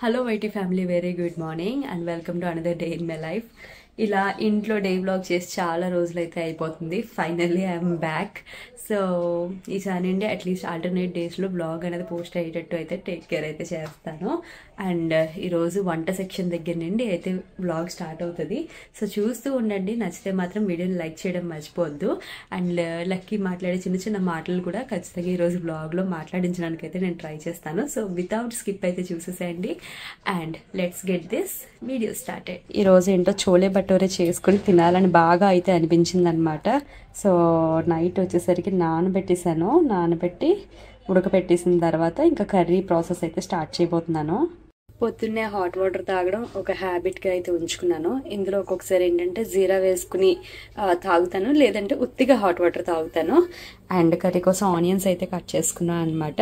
Hello YT family, very good morning and welcome to another day in my life. ఇలా ఇంట్లో day vlog చేసి చాలా రోజులైతే అయిపోతుంది. Finally I'm back. సో ఈసారి నుండి అట్లీస్ట్ ఆల్టర్నేట్ డేస్లో బ్లాగ్ అనేది పోస్ట్ అయ్యేటట్టు అయితే టేక్ కేర్ అయితే చేస్తాను. అండ్ ఈరోజు వంట సెక్షన్ దగ్గర నుండి అయితే బ్లాగ్ స్టార్ట్ అవుతుంది. సో చూస్తూ ఉండండి. నచ్చితే మాత్రం వీడియోని లైక్ చేయడం మర్చిపోవద్దు. అండ్ లక్కీ మాట్లాడే చిన్న చిన్న మాటలు కూడా ఖచ్చితంగా ఈరోజు బ్లాగ్లో మాట్లాడించడానికి అయితే నేను ట్రై చేస్తాను. సో వితౌట్ స్కిప్ అయితే చూసేసేయండి and let's get this video started. ఈరోజు ఏంటో చోలే భటోరే చేసుకుని తినాలని బాగా అయితే అనిపించింది అనమాట. సో నైట్ వచ్చేసరికి నానబెట్టి ఉడకపెట్టేసిన తర్వాత ఇంకా కర్రీ ప్రాసెస్ అయితే స్టార్ట్ చేయబోతున్నాను. పొద్దున్నే హాట్ వాటర్ తాగడం ఒక హ్యాబిట్గా అయితే ఉంచుకున్నాను. ఇందులో ఒక్కొక్కసారి ఏంటంటే జీరా వేసుకుని తాగుతాను, లేదంటే ఉత్తిగా హాట్ వాటర్ తాగుతాను. అండ్ కర్రీ కోసం ఆనియన్స్ అయితే కట్ చేసుకున్నాను అనమాట.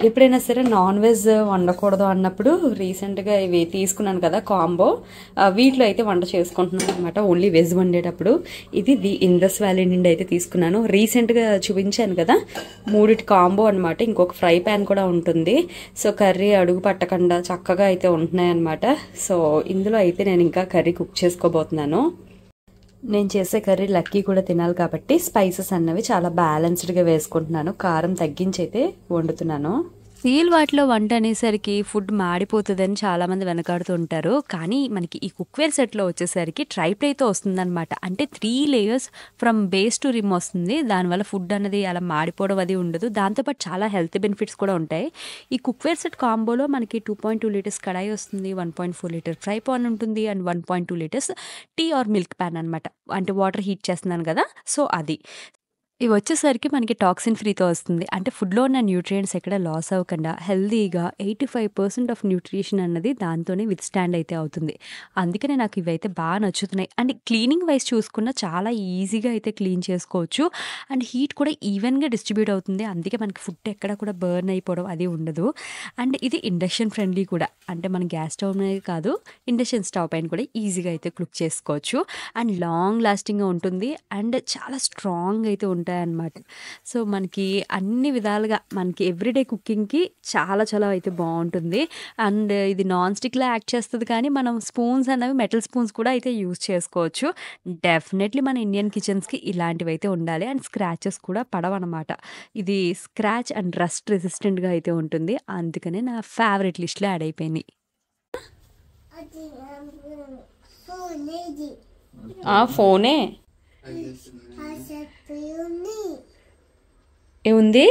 ఎప్పుడైనా సరే నాన్ వెజ్ వండకూడదు అన్నప్పుడు రీసెంట్గా ఇవి తీసుకున్నాను కదా కాంబో, వీటిలో అయితే వంట చేసుకుంటున్నాను అనమాట. ఓన్లీ వెజ్ వండేటప్పుడు. ఇది ఇండస్ వ్యాలీ నుండి అయితే తీసుకున్నాను. రీసెంట్గా చూపించాను కదా, 3 కాంబో అనమాట. ఇంకొక ఫ్రై ప్యాన్ కూడా ఉంటుంది. సో కర్రీ అడుగు పట్టకుండా చక్కగా అయితే ఉంటున్నాయి అనమాట. సో ఇందులో అయితే నేను ఇంకా కర్రీ కుక్ చేసుకోబోతున్నాను. నేను చేసే కర్రీ లక్కీ కూడా తినాలి కాబట్టి స్పైసెస్ అన్నవి చాలా బ్యాలెన్స్డ్గా వేసుకుంటున్నాను. కారం తగ్గించి అయితే వండుతున్నాను. స్టీల్ వాటిలో వంట అనేసరికి ఫుడ్ మాడిపోతుందని చాలామంది వెనకాడుతూ ఉంటారు. కానీ మనకి ఈ కుక్వేర్ సెట్లో వచ్చేసరికి ట్రైప్లైతో వస్తుందన్నమాట. అంటే 3 layers from base to rim వస్తుంది. దానివల్ల ఫుడ్ అనేది అలా మాడిపోవడం అది ఉండదు. దాంతోపాటు చాలా హెల్త్ బెనిఫిట్స్ కూడా ఉంటాయి. ఈ కుక్వేర్ సెట్ కాంబోలో మనకి 2.2 లీటర్స్ కడాయి వస్తుంది, 1.4 లీటర్ ఫ్రై పాన్ ఉంటుంది, and 1.2 litres tea or milk pan అనమాట. అంటే వాటర్ హీట్ చేస్తున్నాను కదా, సో అది. ఇవి వచ్చేసరికి మనకి టాక్సిన్ ఫ్రీతో వస్తుంది. అంటే ఫుడ్లో ఉన్న న్యూట్రియంట్స్ ఎక్కడ లాస్ అవ్వకుండా హెల్తీగా 85% ఆఫ్ న్యూట్రిషన్ అన్నది దాంతోనే విత్ స్టాండ్ అయితే అవుతుంది. అందుకనే నాకు ఇవైతే బాగా నచ్చుతున్నాయి. అండ్ క్లీనింగ్ వైజ్ చూసుకున్న చాలా ఈజీగా అయితే క్లీన్ చేసుకోవచ్చు. అండ్ హీట్ కూడా ఈవెన్గా డిస్ట్రిబ్యూట్ అవుతుంది. అందుకే మనకి ఫుడ్ ఎక్కడ కూడా బర్న్ అయిపోవడం అది ఉండదు. అండ్ ఇది ఇండక్షన్ ఫ్రెండ్లీ కూడా. అంటే మన గ్యాస్ స్టవ్ మీద కాదు, ఇండక్షన్ స్టవ్ పైన కూడా ఈజీగా అయితే కుక్ చేసుకోవచ్చు. అండ్ లాంగ్ లాస్టింగ్గా ఉంటుంది. అండ్ చాలా స్ట్రాంగ్ అయితే ఉంటుంది అన్నమాట. సో మనకి అన్ని విధాలుగా మనకి ఎవ్రీడే కుకింగ్కి చాలా చాలా అయితే బాగుంటుంది. అండ్ ఇది నాన్ స్టిక్లా యాక్ట్ చేస్తుంది. కానీ మనం స్పూన్స్ అనేవి మెటల్ స్పూన్స్ కూడా అయితే యూజ్ చేసుకోవచ్చు. డెఫినెట్లీ మన ఇండియన్ కిచెన్స్కి ఇలాంటివి అయితే ఉండాలి. అండ్ స్క్రాచెస్ కూడా పడవన్నమాట. ఇది స్క్రాచ్ అండ్ రస్ట్ రెసిస్టెంట్గా అయితే ఉంటుంది. అందుకనే నా ఫేవరెట్ లిస్ట్లో యాడ్ అయిపోయింది. ఫోనే ఏముంది?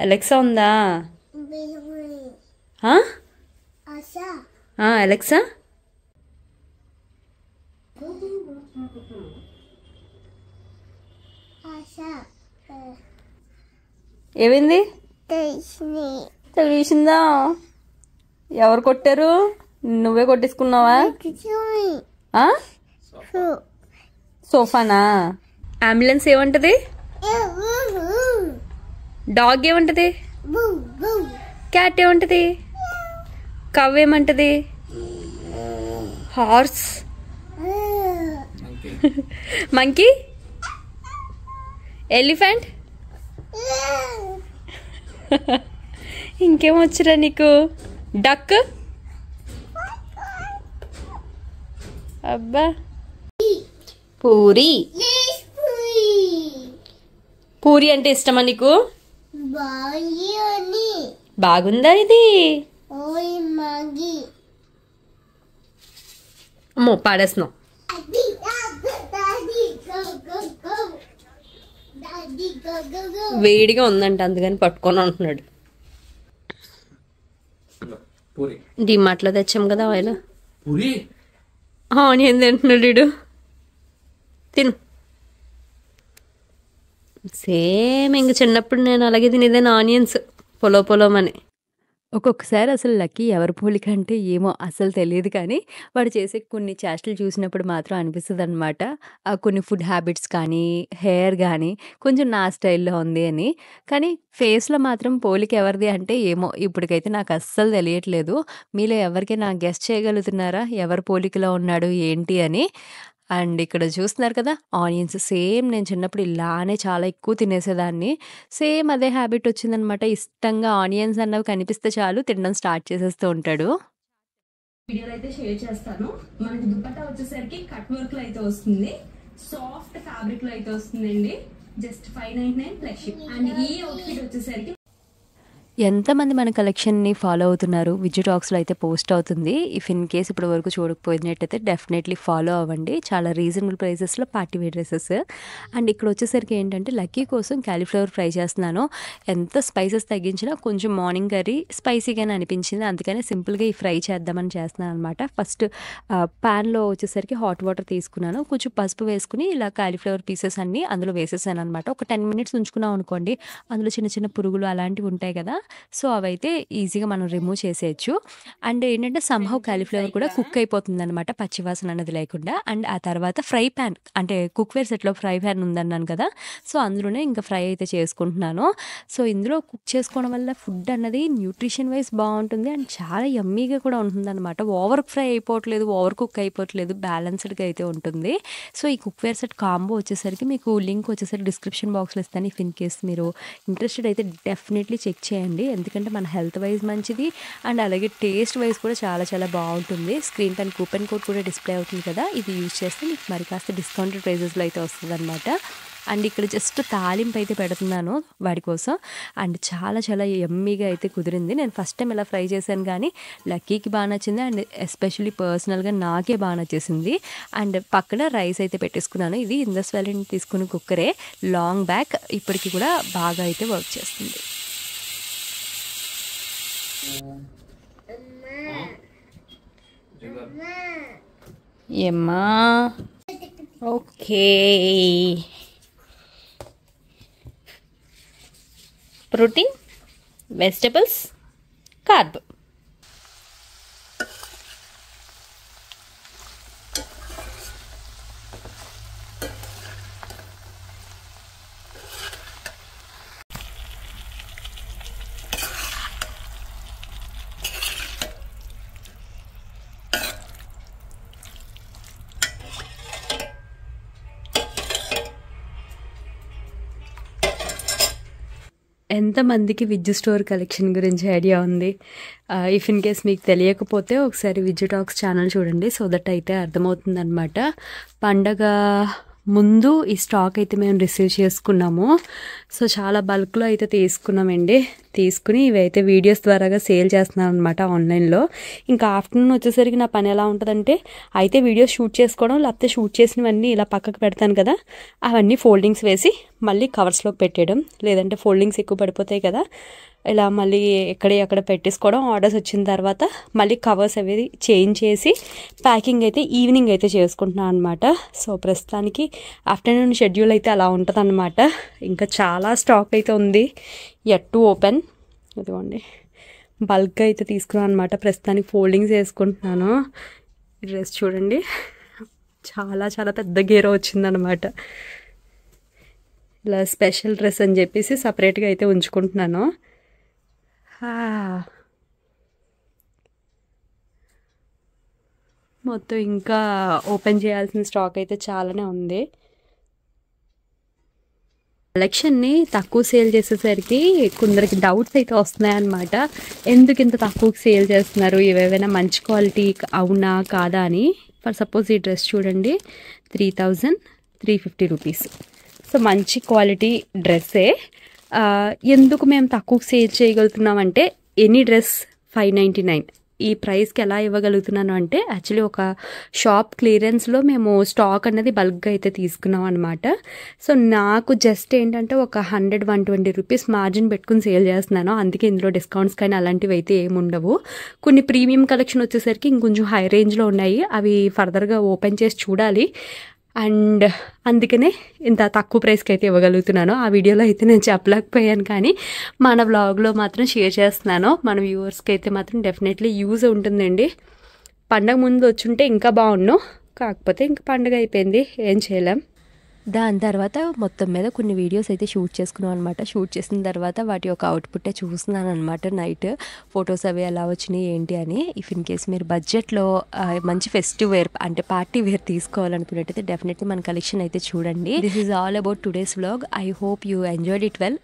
అలెక్సా ఉందా? అలెక్సా ఏమైంది? తెలిసిందా? ఎవరు కొట్టారు? నువ్వే కొట్టేసుకున్నావా? సోఫానా? అంబులెన్స్ ఏమంటది? డాగ్ ఏమంటది? క్యాట్ ఏమంటది? కవ్ ఏమంటది? Horse, monkey, elephant. ఇంకేమొచ్చురా నీకు? డక్. అబ్బా. పూరి. పూరి అంటే ఇష్టమా నీకు? బాగుందా ఇది? అమ్మో పాడేస్తున్నావు. వేడిగా ఉందంట, అందుకని పట్టుకొని అంటున్నాడు. డిమార్ట్లో తెచ్చాం కదా ఆయిల్. ఆనియన్ తింటున్నాడు వీడు. తిను. సేమ్ ఇంక చిన్నప్పుడు నేను అలాగే తినేదాన్ని ఆనియన్స్ పొలమని. ఒక్కొక్కసారి అసలు లక్కీ ఎవరి పోలిక అంటే ఏమో అసలు తెలియదు. కానీ వాడు చేసే కొన్ని చేష్టలు చూసినప్పుడు మాత్రం అనిపిస్తుంది అనమాట. కొన్ని ఫుడ్ హ్యాబిట్స్ కానీ హెయిర్ కానీ కొంచెం నా స్టైల్లో ఉంది అని. కానీ ఫేస్లో మాత్రం పోలిక ఎవరిది అంటే ఏమో ఇప్పటికైతే నాకు అస్సలు తెలియట్లేదు. మీలో ఎవరికైనా గెస్ చేయగలుగుతున్నారా ఎవరి పోలికలో ఉన్నాడు ఏంటి అని? అండ్ ఇక్కడ చూస్తున్నారు కదా ఆనియన్స్ సేమ్ నేను చిన్నప్పుడు ఇలానే చాలా ఎక్కువ తినేసేదాన్ని. సేమ్ అదే హ్యాబిట్ వచ్చిందనమాట. ఇష్టంగా ఆనియన్స్ అన్నవి కనిపిస్తే చాలు తినడం స్టార్ట్ చేసేస్తూ ఉంటాడు. వీడియోలో అయితే షేర్ చేస్తాను. మనకి దుపట్టా వచ్చేసరికి కట్ వర్క్ లో అయితే వస్తుంది, సాఫ్ట్ ఫ్యాబ్రిక్ లో అయితే వస్తుందండి. Just 599 plus ship. అండ్ ఈ అవుట్ఫిట్ వచ్చేసరికి ఎంతమంది మన కలెక్షన్ని ఫాలో అవుతున్నారు? విజ్జు టాక్స్లో అయితే పోస్ట్ అవుతుంది. ఇఫ్ ఇన్ కేస్ ఇప్పటి వరకు చూడకపోయినట్టయితే డెఫినెట్లీ ఫాలో అవ్వండి. చాలా రీజనబుల్ ప్రైసెస్లో పార్టీ వేర్ డ్రెస్సెస్. అండ్ ఇక్కడ వచ్చేసరికి ఏంటంటే లక్కీ కోసం క్యాలీఫ్లవర్ ఫ్రై చేస్తున్నాను. ఎంత స్పైసెస్ తగ్గించినా కొంచెం మార్నింగ్ కర్రీ స్పైసీగానే అనిపించింది, అందుకని సింపుల్గా ఈ ఫ్రై చేద్దామని చేస్తున్నాను అనమాట. ఫస్ట్ ప్యాన్లో వచ్చేసరికి హాట్ వాటర్ తీసుకున్నాను, కొంచెం పసుపు వేసుకుని ఇలా క్యాలీఫ్లవర్ పీసెస్ అన్నీ అందులో వేసేసాను అనమాట. ఒక 10 మినిట్స్ ఉంచుకున్నాం అనుకోండి, అందులో చిన్న చిన్న పురుగులు అలాంటివి ఉంటాయి కదా, సో అవైతే ఈజీగా మనం రిమూవ్ చేసేయచ్చు. అండ్ ఏంటంటే సంహౌ క్యాలీఫ్లవర్ కూడా కుక్ అయిపోతుంది అనమాట, పచ్చివాసన అనేది లేకుండా. అండ్ ఆ తర్వాత ఫ్రై ప్యాన్ అంటే కుక్వేర్ సెట్లో ఫ్రై ప్యాన్ ఉందన్నాను కదా, సో అందులోనే ఇంకా ఫ్రై అయితే చేసుకుంటున్నాను. సో ఇందులో కుక్ చేసుకోవడం వల్ల ఫుడ్ అన్నది న్యూట్రిషన్ వైజ్ బాగుంటుంది అండ్ చాలా యమ్మీగా కూడా ఉంటుంది అనమాట. ఓవర్ ఫ్రై అయిపోవట్లేదు, ఓవర్ కుక్ అయిపోవట్లేదు, బ్యాలెన్స్డ్గా అయితే ఉంటుంది. సో ఈ కుక్వేర్ సెట్ కాంబో వచ్చేసరికి మీకు లింక్ వచ్చేసరికి డిస్క్రిప్షన్ బాక్స్లో ఇస్తాను. ఇఫ్ ఇన్ కేస్ మీరు ఇంట్రెస్టెడ్ అయితే డెఫినెట్లీ చెక్ చేయండి, ఎందుకంటే మన హెల్త్ వైజ్ మంచిది అండ్ అలాగే టేస్ట్ వైజ్ కూడా చాలా చాలా బాగుంటుంది. స్క్రీన్ పైన కూపన్ కోడ్ కూడా డిస్ప్లే అవుతుంది కదా, ఇది యూజ్ చేస్తే మీకు మరి కాస్త డిస్కౌంటెడ్ ప్రైజెస్లో అయితే వస్తుంది అనమాట. అండ్ ఇక్కడ జస్ట్ తాలింపు అయితే పెడుతున్నాను వాడి కోసం. అండ్ చాలా చాలా యమ్మీగా అయితే కుదిరింది. నేను ఫస్ట్ టైం ఇలా ఫ్రై చేశాను కానీ లక్కీకి బాగా నచ్చింది అండ్ ఎస్పెషల్లీ పర్సనల్గా నాకే బాగా నచ్చేసింది. అండ్ పక్కన రైస్ అయితే పెట్టేసుకున్నాను. ఇది ఇండస్ వ్యాలీ తీసుకుని కుక్కరే, లాంగ్ బ్యాక్, ఇప్పటికి కూడా బాగా అయితే వర్క్ చేస్తుంది. ఏమ్మా ఓకే, ప్రోటీన్, వెజిటబుల్స్, కార్బ్. ఎంతమందికి విజ్జు స్టోర్ కలెక్షన్ గురించి ఐడియా ఉంది? ఇఫ్ ఇన్ కేస్ మీకు తెలియకపోతే ఒకసారి విజ్జు టాక్స్ ఛానల్ చూడండి, సో దట్ అయితే అర్థమవుతుంది అనమాట. పండగ ముందు ఈ స్టాక్ అయితే మేము రిసీవ్ చేసుకున్నాము. సో చాలా బల్క్లో అయితే తీసుకున్నామండి. తీసుకుని ఇవైతే వీడియోస్ ద్వారాగా సేల్ చేస్తున్నాను అనమాట ఆన్లైన్లో. ఇంకా ఆఫ్టర్నూన్ వచ్చేసరికి నా పని ఎలా ఉంటుందంటే అయితే వీడియోస్ షూట్ చేసుకోవడం, లేకపోతే షూట్ చేసినవన్నీ ఇలా పక్కకు పెడతాను కదా, అవన్నీ ఫోల్డింగ్స్ వేసి మళ్ళీ కవర్స్లోకి పెట్టేయడం, లేదంటే ఫోల్డింగ్స్ ఎక్కువ పడిపోతాయి కదా, ఇలా మళ్ళీ అక్కడ పెట్టేసుకోవడం. ఆర్డర్స్ వచ్చిన తర్వాత మళ్ళీ కవర్స్ అవి చేంజ్ చేసి ప్యాకింగ్ అయితే ఈవినింగ్ అయితే చేసుకుంటున్నాను అనమాట. సో ప్రస్తుతానికి ఆఫ్టర్నూన్ షెడ్యూల్ అయితే అలా ఉంటుంది అనమాట. ఇంకా చాలా స్టాక్ అయితే ఉంది, యట్ టు ఓపెన్. ఇదిగోండి బల్క్ అయితే తీసుకున్నాను అనమాట. ప్రస్తుతానికి ఫోల్డింగ్స్ వేసుకుంటున్నాను. ఈ డ్రెస్ చూడండి, చాలా చాలా పెద్ద గేర వచ్చిందనమాట. ఇలా స్పెషల్ డ్రెస్ అని చెప్పేసి సపరేట్గా అయితే ఉంచుకుంటున్నాను. మొత్తం ఇంకా ఓపెన్ చేయాల్సిన స్టాక్ అయితే చాలానే ఉంది. కలెక్షన్ని తక్కువ సేల్ చేసేసరికి కొందరికి డౌట్స్ అయితే వస్తున్నాయన్నమాట. ఎందుకు ఇంత తక్కువకి సేల్ చేస్తున్నారు, ఏవేవైనా మంచి క్వాలిటీ అవునా కాదా అని. ఫర్ సపోజ్ ఈ డ్రెస్ చూడండి, 3350 రూపీస్. సో మంచి క్వాలిటీ డ్రెస్సే. ఎందుకు మేము తక్కువ సేల్ చేయగలుగుతున్నామంటే ఎనీ డ్రెస్ 599 ఈ ప్రైస్కి ఎలా ఇవ్వగలుగుతున్నాను అంటే యాక్చువల్లీ ఒక షాప్ క్లియరెన్స్లో మేము స్టాక్ అనేది బల్క్గా అయితే తీసుకున్నాం అనమాట. సో నాకు జస్ట్ ఏంటంటే ఒక 100-120 రూపీస్ మార్జిన్ పెట్టుకుని సేల్ చేస్తున్నాను. అందుకే ఇందులో డిస్కౌంట్స్ కానీ అలాంటివి అయితే ఏమి ఉండవు. కొన్ని ప్రీమియం కలెక్షన్ వచ్చేసరికి ఇంకొంచెం హై రేంజ్లో ఉన్నాయి, అవి ఫర్దర్గా ఓపెన్ చేసి చూడాలి. అండ్ అందుకనే ఇంత తక్కువ ప్రైస్కి అయితే ఇవ్వగలుగుతున్నాను. ఆ వీడియోలో అయితే నేను చెప్పలేకపోయాను, కానీ మన వ్లాగ్లో మాత్రం షేర్ చేస్తున్నాను. మన వ్యూవర్స్కి అయితే మాత్రం డెఫినెట్లీ యూజ్ ఉంటుందండి. పండగ ముందు వచ్చుంటే ఇంకా బాగుండు, కాకపోతే ఇంకా పండగ అయిపోయింది, ఏం చేయలేం. దాని తర్వాత మొత్తం మీద కొన్ని వీడియోస్ అయితే షూట్ చేసుకున్నాం అనమాట. షూట్ చేసిన తర్వాత వాటి యొక్క అవుట్పుట్ చూస్తున్నాను అనమాట నైట్. ఫొటోస్ అవి ఎలా వచ్చినాయి ఏంటి అని. ఇఫ్ ఇన్ కేస్ మీరు బడ్జెట్లో మంచి ఫెస్టివ్ వేర్ అంటే పార్టీ వేర్ తీసుకోవాలనుకున్నట్టయితే డెఫినెట్లీ మన కలెక్షన్ అయితే చూడండి. This is all about today's vlog. I hope you enjoyed it well.